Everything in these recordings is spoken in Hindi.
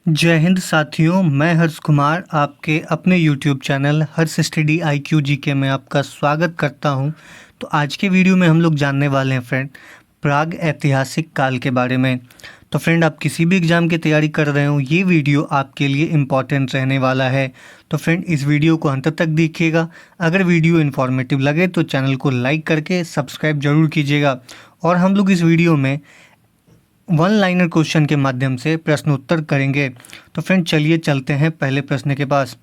जय हिंद साथियों, मैं हर्ष कुमार आपके अपने YouTube चैनल हर्ष स्टडी IQ GK में आपका स्वागत करता हूं। तो आज के वीडियो में हम लोग जानने वाले हैं फ्रेंड प्राग ऐतिहासिक काल के बारे में। तो फ्रेंड, आप किसी भी एग्ज़ाम की तैयारी कर रहे हो, ये वीडियो आपके लिए इम्पॉर्टेंट रहने वाला है। तो फ्रेंड, इस वीडियो को अंत तक देखिएगा। अगर वीडियो इन्फॉर्मेटिव लगे तो चैनल को लाइक करके सब्सक्राइब जरूर कीजिएगा। और हम लोग इस वीडियो में वन लाइनर क्वेश्चन के माध्यम से प्रश्न उत्तर करेंगे। तो फ्रेंड, चलिए चलते हैं पहले प्रश्न के पास।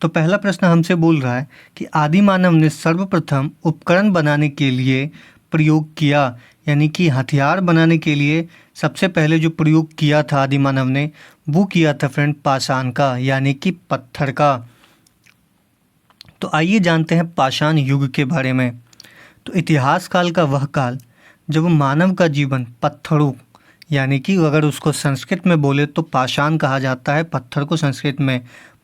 तो पहला प्रश्न हमसे बोल रहा है कि आदि मानव ने सर्वप्रथम उपकरण बनाने के लिए प्रयोग किया, यानी कि हथियार बनाने के लिए सबसे पहले जो प्रयोग किया था आदि मानव ने, वो किया था फ्रेंड पाषाण का, यानी कि पत्थर का। तो आइए जानते हैं पाषाण युग के बारे में। तो इतिहास काल का वह काल जब मानव का जीवन पत्थरों, यानी कि अगर उसको संस्कृत में बोले तो पाषाण कहा जाता है पत्थर को संस्कृत में,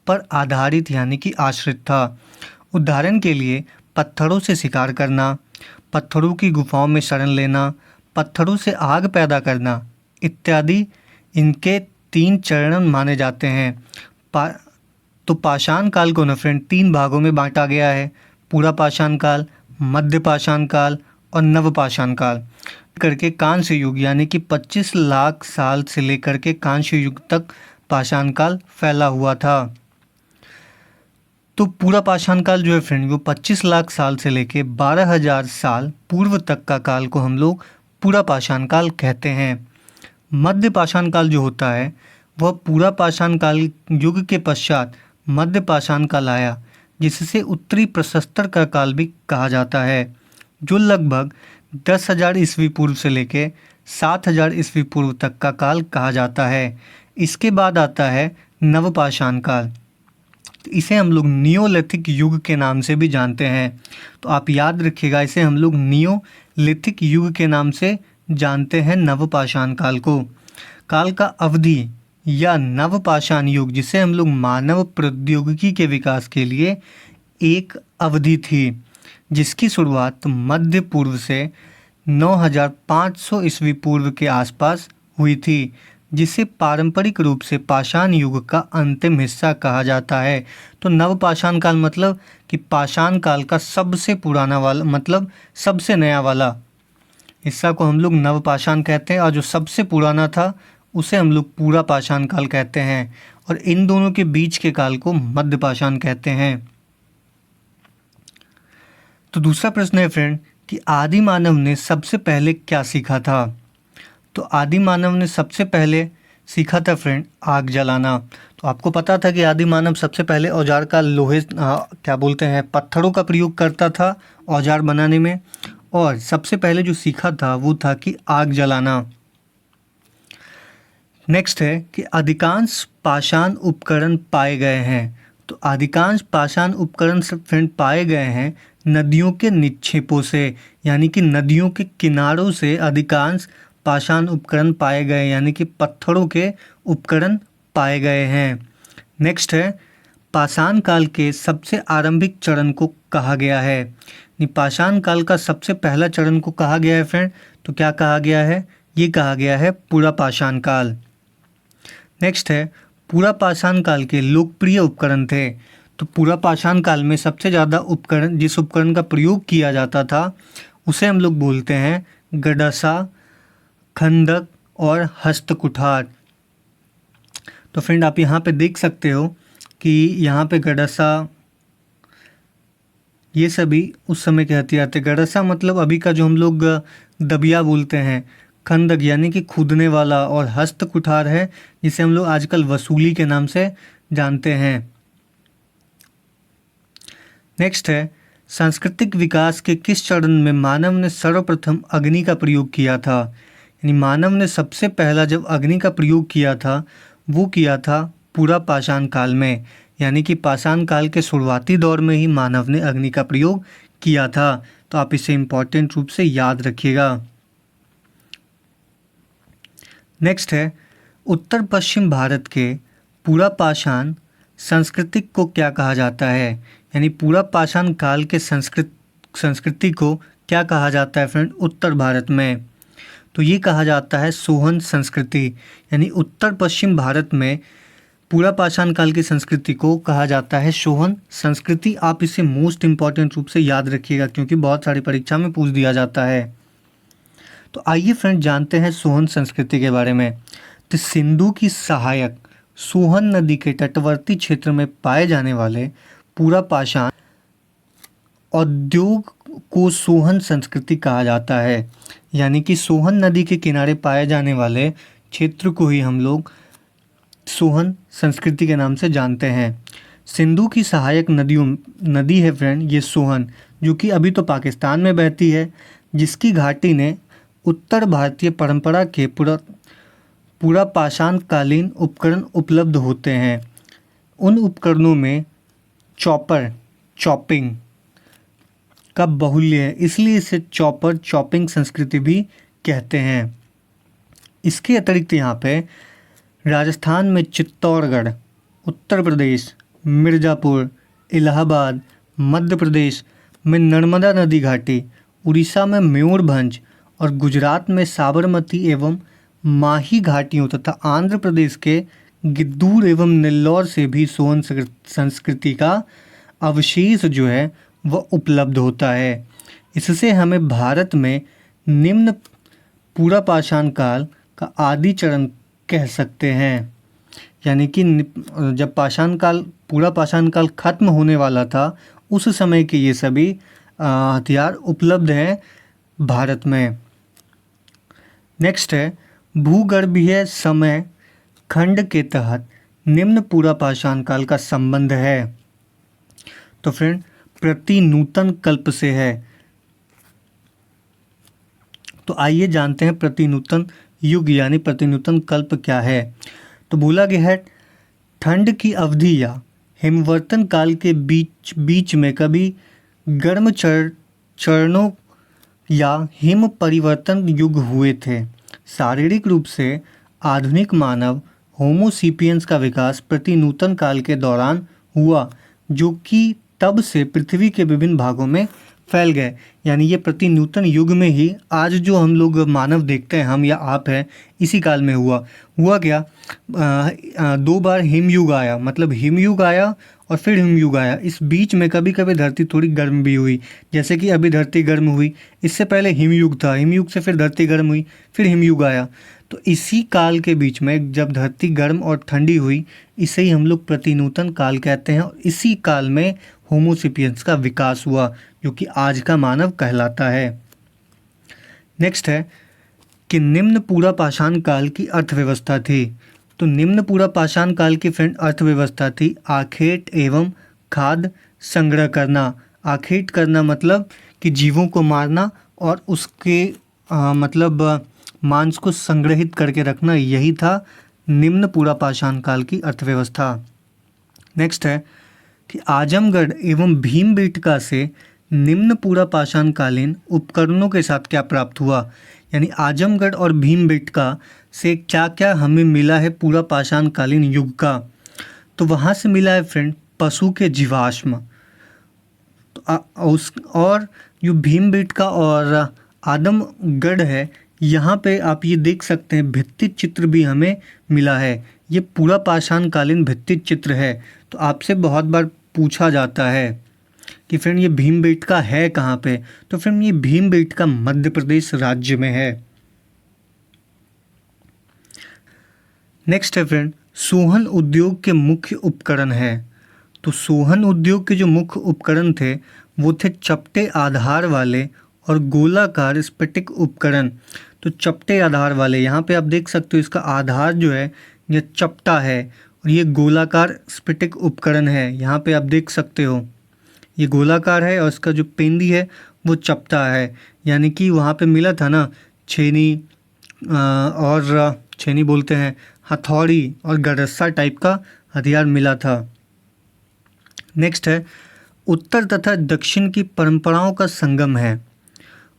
पर आधारित यानी कि आश्रित था। उदाहरण के लिए पत्थरों से शिकार करना, पत्थरों की गुफाओं में शरण लेना, पत्थरों से आग पैदा करना इत्यादि इनके 3 चरण माने जाते हैं। तो पाषाण काल को न फ्रेंड 3 भागों में बांटा गया है: पूरा पाषाण काल, मध्य पाषाण काल और नव पाषाण काल करके कांस्य युग, यानी कि 25 लाख साल से लेकर के कांस्य युग तक पाषाण काल फैला हुआ था। तो पूरा पाषाण काल जो है फ्रेंड, वो 25 लाख साल से लेके 12,000 साल पूर्व तक का काल को हम लोग पूरा पाषाण काल कहते हैं। मध्य पाषाण काल जो होता है वह पूरा पाषाण काल युग के पश्चात मध्य पाषाण काल आया, जिससे उत्तरी प्रशस्तर का काल भी कहा जाता है, जो लगभग 10,000 ईस्वी पूर्व से लेके 7,000 ईस्वी पूर्व तक का काल कहा जाता है। इसके बाद आता है नवपाषाण काल। तो इसे हम लोग नियोलिथिक युग के नाम से भी जानते हैं। तो आप याद रखिएगा, इसे हम लोग नियोलिथिक युग के नाम से जानते हैं नवपाषाण काल को। काल का अवधि या नवपाषाण युग, जिसे हम लोग मानव प्रौद्योगिकी के विकास के लिए एक अवधि थी, जिसकी शुरुआत मध्य पूर्व से 9500 ईस्वी पूर्व के आसपास हुई थी, जिसे पारंपरिक रूप से पाषाण युग का अंतिम हिस्सा कहा जाता है। तो नवपाषाण काल मतलब कि पाषाण काल का सबसे पुराना वाला, मतलब सबसे नया वाला हिस्सा को हम लोग नवपाषाण कहते हैं, और जो सबसे पुराना था उसे हम लोग पूरा पाषाण काल कहते हैं, और इन दोनों के बीच के काल को मध्य पाषाण कहते हैं। तो दूसरा प्रश्न है फ्रेंड कि आदि मानव ने सबसे पहले क्या सीखा था। तो आदि मानव ने सबसे पहले सीखा था फ्रेंड आग जलाना। तो आपको पता था कि आदि मानव सबसे पहले औजार का क्या बोलते हैं, पत्थरों का प्रयोग करता था औजार बनाने में, और सबसे पहले जो सीखा था वो था कि आग जलाना। नेक्स्ट है कि अधिकांश पाषाण उपकरण पाए गए हैं। तो अधिकांश पाषाण उपकरण फ्रेंड पाए गए हैं नदियों के निक्षेपों से, यानी कि नदियों के किनारों से अधिकांश पाषाण उपकरण पाए गए, यानी कि पत्थरों के उपकरण पाए गए हैं। नेक्स्ट है पाषाण काल के सबसे आरंभिक चरण को कहा गया है। पाषाण काल का सबसे पहला चरण को कहा गया है फ्रेंड, तो क्या कहा गया है? ये कहा गया है पूरा पाषाण काल। नेक्स्ट है पूरा पाषाण काल के लोकप्रिय उपकरण थे। तो पूरा पाषाण काल में सबसे ज़्यादा उपकरण, जिस उपकरण का प्रयोग किया जाता था, उसे हम लोग बोलते हैं गडसा, खंदक और हस्तकुठार। तो फ्रेंड, आप यहाँ पे देख सकते हो कि यहाँ पे गडसा, ये सभी उस समय के हथियार थे। गडसा मतलब अभी का जो हम लोग दबिया बोलते हैं, खंदक यानी कि खुदने वाला, और हस्तकुठार है जिसे हम लोग आजकल वसूली के नाम से जानते हैं। नेक्स्ट है सांस्कृतिक विकास के किस चरण में मानव ने सर्वप्रथम अग्नि का प्रयोग किया था। यानी मानव ने सबसे पहला जब अग्नि का प्रयोग किया था वो किया था पूरा पाषाण काल में, यानी कि पाषाण काल के शुरुआती दौर में ही मानव ने अग्नि का प्रयोग किया था। तो आप इसे इम्पोर्टेंट रूप से याद रखिएगा। नेक्स्ट है उत्तर पश्चिम भारत के पूरा पाषाण संस्कृति को क्या कहा जाता है। यानी पूरा पाषाण काल के संस्कृति को क्या कहा जाता है फ्रेंड उत्तर भारत में? तो ये कहा जाता है सोहन संस्कृति। यानी उत्तर पश्चिम भारत में पूरा पाषाण काल की संस्कृति को कहा जाता है सोहन संस्कृति। आप इसे मोस्ट इम्पॉर्टेंट रूप से याद रखिएगा क्योंकि बहुत सारी परीक्षा में पूछ दिया जाता है। तो आइए फ्रेंड जानते हैं सोहन संस्कृति के बारे में। तो सिंधु की सहायक सोहन नदी के तटवर्ती क्षेत्र में पाए जाने वाले पूरा पाषाण उद्योग को सोहन संस्कृति कहा जाता है। यानी कि सोहन नदी के किनारे पाए जाने वाले क्षेत्र को ही हम लोग सोहन संस्कृति के नाम से जानते हैं। सिंधु की सहायक नदी है फ्रेंड ये सोहन, जो कि अभी तो पाकिस्तान में बहती है, जिसकी घाटी ने उत्तर भारतीय परंपरा के पूरा पाषाण कालीन उपकरण उपलब्ध होते हैं। उन उपकरणों में चॉपिंग का बाहुल्य है, इसलिए इसे चॉपिंग संस्कृति भी कहते हैं। इसके अतिरिक्त यहाँ पे राजस्थान में चित्तौड़गढ़, उत्तर प्रदेश मिर्ज़ापुर, इलाहाबाद, मध्य प्रदेश में नर्मदा नदी घाटी, उड़ीसा में मयूरभंज और गुजरात में साबरमती एवं माही घाटियों तथा आंध्र प्रदेश के गिद्धूर एवं नेल्लौर से भी सोहन संस्कृति का अवशेष जो है वह उपलब्ध होता है। इससे हमें भारत में निम्न पूरा पाषाण काल का आदि चरण कह सकते हैं। यानी कि जब पूरा पाषाण काल खत्म होने वाला था उस समय के ये सभी हथियार उपलब्ध हैं भारत में। नेक्स्ट है भूगर्भीय समय खंड के तहत निम्न पूरा पाषाण काल का संबंध है। तो फ्रेंड प्रतिनूतन कल्प से है। तो आइए जानते हैं प्रतिनूतन युग यानी प्रतिनूतन कल्प क्या है। तो बोला गया है ठंड की अवधि या हिमवर्तन काल के बीच में कभी गर्म चरणों या हिम परिवर्तन युग हुए थे। शारीरिक रूप से आधुनिक मानव होमो सेपियंस का विकास प्रतिनूतन काल के दौरान हुआ, जो कि तब से पृथ्वी के विभिन्न भागों में फैल गए। यानी ये प्रतिनूतन युग में ही आज जो हम लोग मानव देखते हैं, हम या आप हैं, इसी काल में हुआ क्या, 2 बार हिमयुग आया, मतलब हिमयुग आया और फिर हिमयुग आया। इस बीच में कभी कभी धरती थोड़ी गर्म भी हुई, जैसे कि अभी धरती गर्म हुई। इससे पहले हिमयुग था, हिमयुग से फिर धरती गर्म हुई, फिर हिमयुग आया। तो इसी काल के बीच में जब धरती गर्म और ठंडी हुई, इसे ही हम लोग प्रतिनूतन काल कहते हैं। और इसी काल में होमो सेपियंस का विकास हुआ, जो कि आज का मानव कहलाता है। नेक्स्ट है कि निम्न पूरा पाषाण काल की अर्थव्यवस्था थी। तो निम्न पूरा पाषाण काल की फ्रेंड अर्थव्यवस्था थी आखेट एवं खाद्य संग्रह करना। आखेट करना मतलब कि जीवों को मारना और उसके मतलब मांस को संग्रहित करके रखना, यही था निम्न पूरा पाषाण काल की अर्थव्यवस्था। नेक्स्ट है कि आजमगढ़ एवं भीमबेटका से निम्न पूरा पाषाण कालीन उपकरणों के साथ क्या प्राप्त हुआ। यानी आजमगढ़ और भीमबेटका से क्या क्या हमें मिला है पूरा पाषाण कालीन युग का। तो वहाँ से मिला है फ्रेंड पशु के जीवाश्म। तो और जो भीमबेटका और आजमगढ़ है, यहाँ पे आप ये देख सकते हैं भित्ति चित्र भी हमें मिला है। ये पूरा पाषाण कालीन भित्ति चित्र है। तो आपसे बहुत बार पूछा जाता है कि फ्रेंड ये भीमबेटका है कहाँ पे। तो फ्रेंड ये भीमबेटका मध्य प्रदेश राज्य में है। नेक्स्ट है फ्रेंड सोहन उद्योग के मुख्य उपकरण है। तो सोहन उद्योग के जो मुख्य उपकरण थे वो थे चपटे आधार वाले और गोलाकार स्फटिक उपकरण। तो चपटे आधार वाले, यहाँ पे आप देख सकते हो इसका आधार जो है ये चपटा है और ये गोलाकार स्फटिक उपकरण है। यहाँ पे आप देख सकते हो ये गोलाकार है और इसका जो पेंदी है वो चपटा है। यानी कि वहाँ पे मिला था ना छेनी और छेनी बोलते हैं, हथौड़ी और गरस्सा टाइप का हथियार मिला था। नेक्स्ट है उत्तर तथा दक्षिण की परंपराओं का संगम है।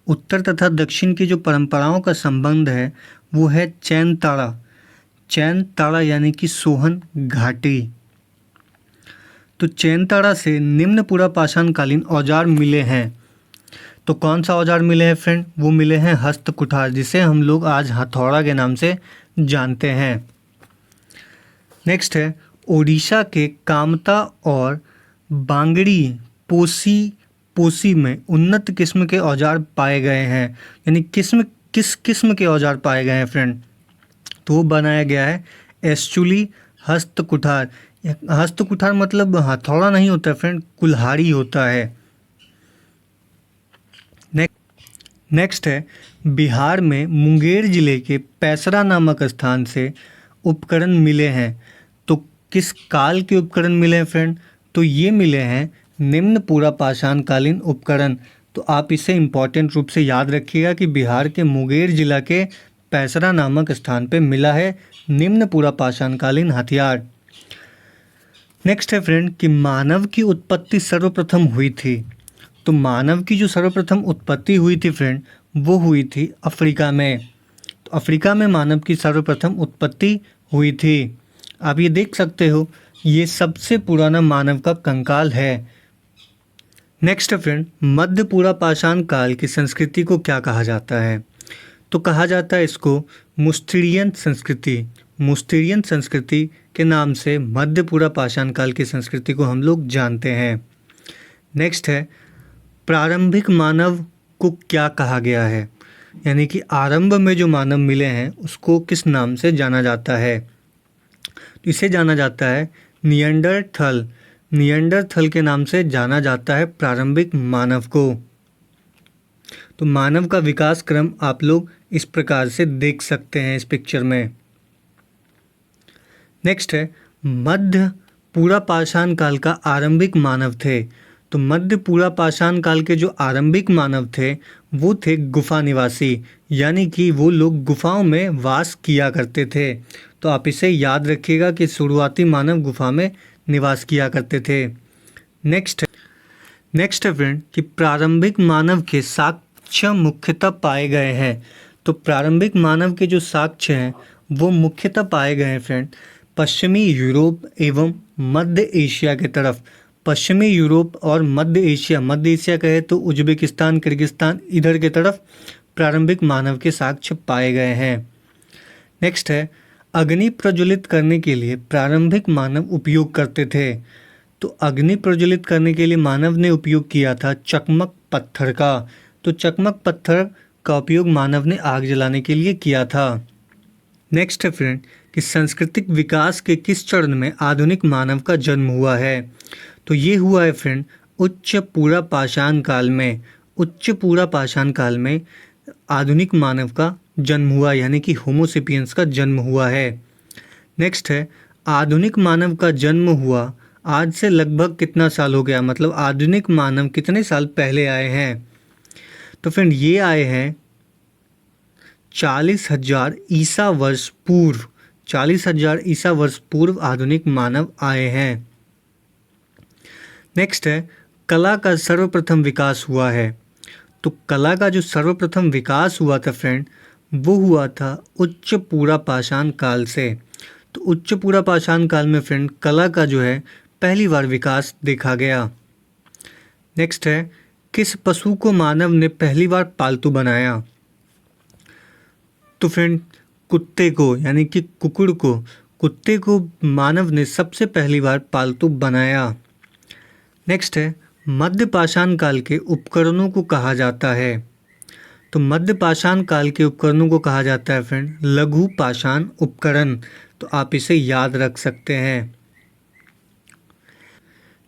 उत्तर तथा दक्षिण की जो परंपराओं का संबंध है वो है चैन ताड़ा यानी कि सोहन घाटी। तो चैन ताड़ा से निम्न पूरा पाषाण कालीन औजार मिले हैं। तो कौन सा औजार मिले हैं फ्रेंड, वो मिले हैं हस्त कुठार, जिसे हम लोग आज हथौड़ा के नाम से जानते हैं। नेक्स्ट है ओडिशा के कामता और बांगड़ी पोसी में उन्नत किस्म के औजार पाए गए हैं। यानी किस किस्म के औजार पाए गए हैं फ्रेंड? तो वो बनाया गया है एस्चुली हस्तकुठार। हस्तकुठार मतलब हथौड़ा नहीं होता फ्रेंड, कुल्हाड़ी होता है। नेक्स्ट है, बिहार में मुंगेर जिले के पैसरा नामक स्थान से उपकरण मिले हैं। तो किस काल के उपकरण मिले हैं फ्रेंड? तो ये मिले हैं निम्न पूरा पाषाणकालीन उपकरण। तो आप इसे इम्पॉर्टेंट रूप से याद रखिएगा कि बिहार के मुंगेर जिला के पैसरा नामक स्थान पे मिला है निम्न पूरा पाषाणकालीन हथियार। नेक्स्ट है फ्रेंड कि मानव की उत्पत्ति सर्वप्रथम हुई थी। तो मानव की जो सर्वप्रथम उत्पत्ति हुई थी फ्रेंड, वो हुई थी अफ्रीका में। तो अफ्रीका में मानव की सर्वप्रथम उत्पत्ति हुई थी। आप ये देख सकते हो, ये सबसे पुराना मानव का कंकाल है। नेक्स्ट फ्रेंड, मध्य पूरा पाषाण काल की संस्कृति को क्या कहा जाता है? तो कहा जाता है इसको मुस्टीरियन संस्कृति। मुस्टीरियन संस्कृति के नाम से मध्य पूरा पाषाण काल की संस्कृति को हम लोग जानते हैं। नेक्स्ट है, प्रारंभिक मानव को क्या कहा गया है? यानी कि आरंभ में जो मानव मिले हैं उसको किस नाम से जाना जाता है? तो इसे जाना जाता है निएंडरथल। निएंडरथल के नाम से जाना जाता है प्रारंभिक मानव को। तो मानव का विकास क्रम आप लोग इस प्रकार से देख सकते हैं इस पिक्चर में। नेक्स्ट है, मध्य पूरा पाषाण काल का आरंभिक मानव थे। तो मध्य पूरा पाषाण काल के जो आरंभिक मानव थे वो थे गुफा निवासी, यानी कि वो लोग गुफाओं में वास किया करते थे। तो आप इसे याद रखिएगा कि शुरुआती मानव गुफा में निवास किया करते थे। नेक्स्ट है फ्रेंड कि प्रारंभिक मानव के साक्ष्य मुख्यतः पाए गए हैं। तो प्रारंभिक मानव के जो साक्ष्य हैं वो मुख्यतः पाए गए हैं फ्रेंड पश्चिमी यूरोप एवं मध्य एशिया के तरफ। पश्चिमी यूरोप और मध्य एशिया कहे तो उज्बेकिस्तान, किर्गिस्तान, इधर के तरफ प्रारंभिक मानव के साक्ष्य पाए गए हैं। नेक्स्ट है, अग्नि प्रज्वलित करने के लिए प्रारंभिक मानव उपयोग करते थे। तो अग्नि प्रज्वलित करने के लिए मानव ने उपयोग किया था चकमक पत्थर का। तो चकमक पत्थर का उपयोग मानव ने आग जलाने के लिए किया था। नेक्स्ट है फ्रेंड कि सांस्कृतिक विकास के किस चरण में आधुनिक मानव का जन्म हुआ है? तो ये हुआ है फ्रेंड उच्च पूरा पाषाण काल में। उच्च पूरा पाषाण काल में आधुनिक मानव का जन्म हुआ, यानी कि होमोसेपियंस का जन्म हुआ है। नेक्स्ट है, आधुनिक मानव का जन्म हुआ आज से लगभग कितना साल हो गया? मतलब आधुनिक मानव कितने साल पहले आए हैं? तो फ्रेंड ये आए हैं 40,000 ईसा वर्ष पूर्व। 40,000 ईसा वर्ष पूर्व आधुनिक मानव आए हैं। नेक्स्ट है, कला का सर्वप्रथम विकास हुआ है। तो कला का जो सर्वप्रथम विकास हुआ था फ्रेंड, वो हुआ था उच्च पूरा पाषाण काल से। तो उच्च पूरा पाषाण काल में फ्रेंड कला का जो है पहली बार विकास देखा गया। नेक्स्ट है, किस पशु को मानव ने पहली बार पालतू बनाया? तो फ्रेंड कुत्ते को, यानी कि कुकुर को, कुत्ते को मानव ने सबसे पहली बार पालतू बनाया। नेक्स्ट है, मध्य पाषाण काल के उपकरणों को कहा जाता है। तो मध्य पाषाण काल के उपकरणों को कहा जाता है फ्रेंड लघु पाषाण उपकरण। तो आप इसे याद रख सकते हैं।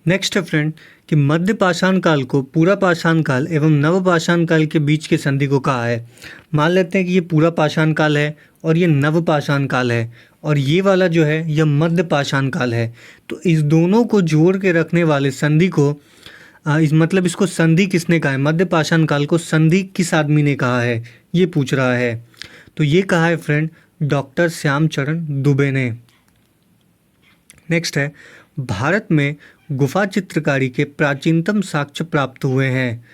नेक्स्ट है फ्रेंड कि मध्य पाषाण काल को पूरा पाषाण काल एवं नव पाषाण काल के बीच के संधि को कहा है। मान लेते हैं कि ये पूरा पाषाण काल है और ये नव पाषाण काल है, और ये वाला जो है यह मध्य पाषाण काल है। तो इस दोनों को जोड़ के रखने वाले संधि को मतलब इसको संधि किसने कहा है? मध्य पाषाण काल को संधि किस आदमी ने कहा है, ये पूछ रहा है। तो ये कहा है फ्रेंड डॉक्टर श्यामचरण दुबे ने। नेक्स्ट है, भारत में गुफा चित्रकारी के प्राचीनतम साक्ष्य प्राप्त हुए हैं।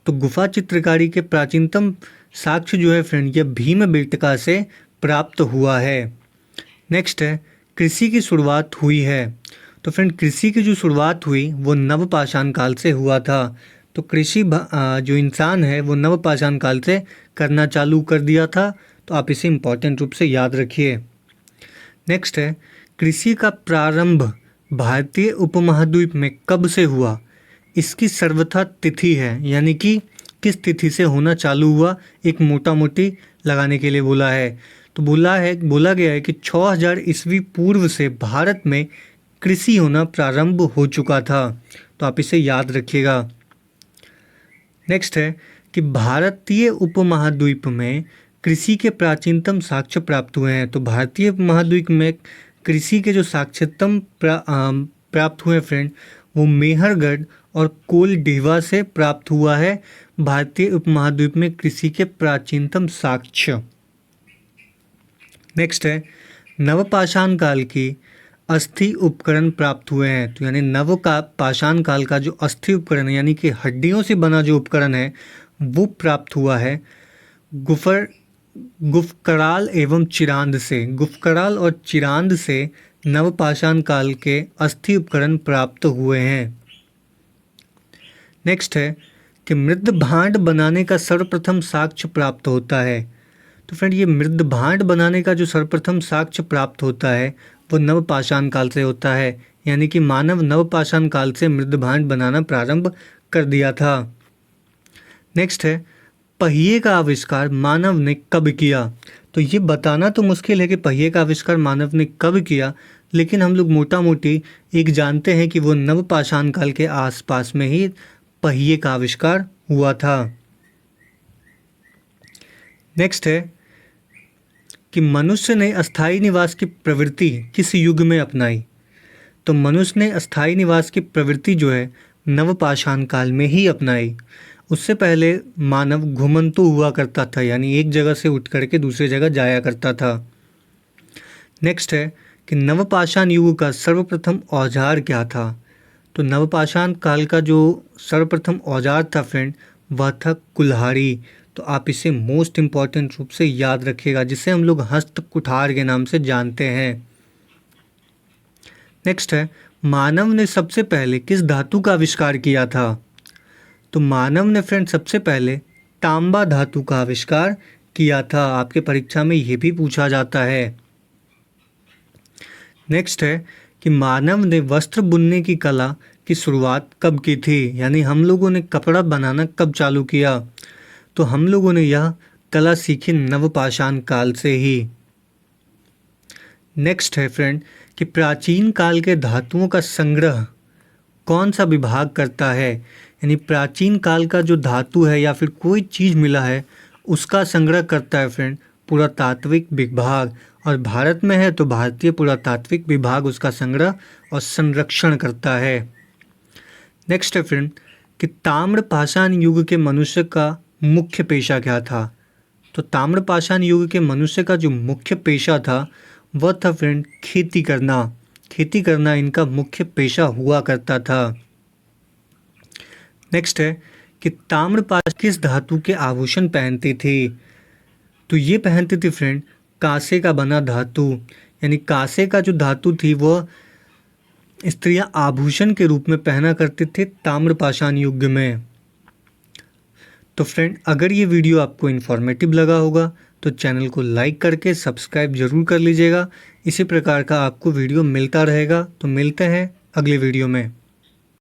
तो गुफा चित्रकारी के प्राचीनतम साक्ष्य जो है फ्रेंड ये भीमबेटका से प्राप्त हुआ है। नेक्स्ट है, कृषि की शुरुआत हुई है। तो फ्रेंड कृषि की जो शुरुआत हुई वो नव पाषाण काल से हुआ था। तो कृषि जो इंसान है वो नव पाषाण काल से करना चालू कर दिया था। तो आप इसे इम्पोर्टेंट रूप से याद रखिए। नेक्स्ट है, कृषि का प्रारंभ भारतीय उपमहाद्वीप में कब से हुआ, इसकी सर्वथा तिथि है, यानी कि किस तिथि से होना चालू हुआ, एक मोटा मोटी लगाने के लिए बोला है। तो बोला गया है कि 6000 ईस्वी पूर्व से भारत में कृषि होना प्रारंभ हो चुका था। तो आप इसे याद रखिएगा। नेक्स्ट है कि भारतीय उपमहाद्वीप में कृषि के प्राचीनतम साक्ष्य प्राप्त हुए हैं। तो भारतीय उपमहाद्वीप में कृषि के जो साक्ष्यतम प्राप्त हुए फ्रेंड, वो मेहरगढ़ और कोलडीवा से प्राप्त हुआ है। भारतीय उपमहाद्वीप में कृषि के प्राचीनतम साक्ष्य। नेक्स्ट है नवपाषाण काल की अस्थि उपकरण प्राप्त हुए हैं। तो यानी पाषाण काल का जो अस्थि उपकरण है, यानी कि हड्डियों से बना जो उपकरण है, वो प्राप्त हुआ है गुफकराल एवं चिरांद से। गुफकराल और चिरांद से नवपाषाण काल के अस्थि उपकरण प्राप्त हुए हैं। नेक्स्ट है कि मृद भांड बनाने का सर्वप्रथम साक्ष्य प्राप्त होता है। तो फ्रेंड, ये मृद भांड बनाने का जो सर्वप्रथम साक्ष्य प्राप्त होता है वो नवपाषाण काल से होता है, यानी कि मानव नवपाषाण काल से मृद भांड बनाना प्रारंभ कर दिया था। नेक्स्ट है पहिए का आविष्कार मानव ने कब किया। तो ये बताना तो मुश्किल है कि पहिए का आविष्कार मानव ने कब किया, लेकिन हम लोग मोटा मोटी एक जानते हैं कि वो नवपाषाण काल के आसपास में ही पहिए का आविष्कार हुआ था। नेक्स्ट है कि मनुष्य ने अस्थायी निवास की प्रवृत्ति किस युग में अपनाई। तो मनुष्य ने अस्थायी निवास की प्रवृत्ति जो है नवपाषाण काल में ही अपनाई। उससे पहले मानव घुमंतु हुआ करता था, यानी एक जगह से उठ करके दूसरी जगह जाया करता था। नेक्स्ट है कि नवपाषाण युग का सर्वप्रथम औजार क्या था। तो नवपाषाण काल का जो सर्वप्रथम औजार था फ्रेंड, वह था कुल्हाड़ी। तो आप इसे मोस्ट इम्पॉर्टेंट रूप से याद रखिएगा, जिसे हम लोग हस्त कुठार के नाम से जानते हैं। नेक्स्ट है मानव ने सबसे पहले किस धातु का आविष्कार किया था। तो मानव ने फ्रेंड सबसे पहले तांबा धातु का आविष्कार किया था। आपके परीक्षा में ये भी पूछा जाता है। नेक्स्ट है कि मानव ने वस्त्र बुनने की कला की शुरुआत कब की थी, यानी हम लोगों ने कपड़ा बनाना कब चालू किया। तो हम लोगों ने यह कला सीखी नवपाषाण काल से ही। नेक्स्ट है फ्रेंड कि प्राचीन काल के धातुओं का संग्रह कौन सा विभाग करता है, यानी प्राचीन काल का जो धातु है या फिर कोई चीज़ मिला है उसका संग्रह करता है फ्रेंड पुरातात्विक विभाग, और भारत में है तो भारतीय पुरातात्विक विभाग उसका संग्रह और संरक्षण करता है। नेक्स्ट है फ्रेंड कि ताम्रपाषाण युग के मनुष्य का मुख्य पेशा क्या था। तो ताम्रपाषाण युग के मनुष्य का जो मुख्य पेशा था वह था फ्रेंड खेती करना। खेती करना इनका मुख्य पेशा हुआ करता था। नेक्स्ट है कि ताम्रपाषाण किस धातु के आभूषण पहनती थी। तो ये पहनती थी फ्रेंड कांसे का बना धातु, यानी कांसे का जो धातु थी वह स्त्रियां आभूषण के रूप में पहना करते थे ताम्रपाषाण युग में। तो फ्रेंड, अगर ये वीडियो आपको इन्फॉर्मेटिव लगा होगा तो चैनल को लाइक करके सब्सक्राइब जरूर कर लीजिएगा। इसी प्रकार का आपको वीडियो मिलता रहेगा। तो मिलते हैं अगले वीडियो में।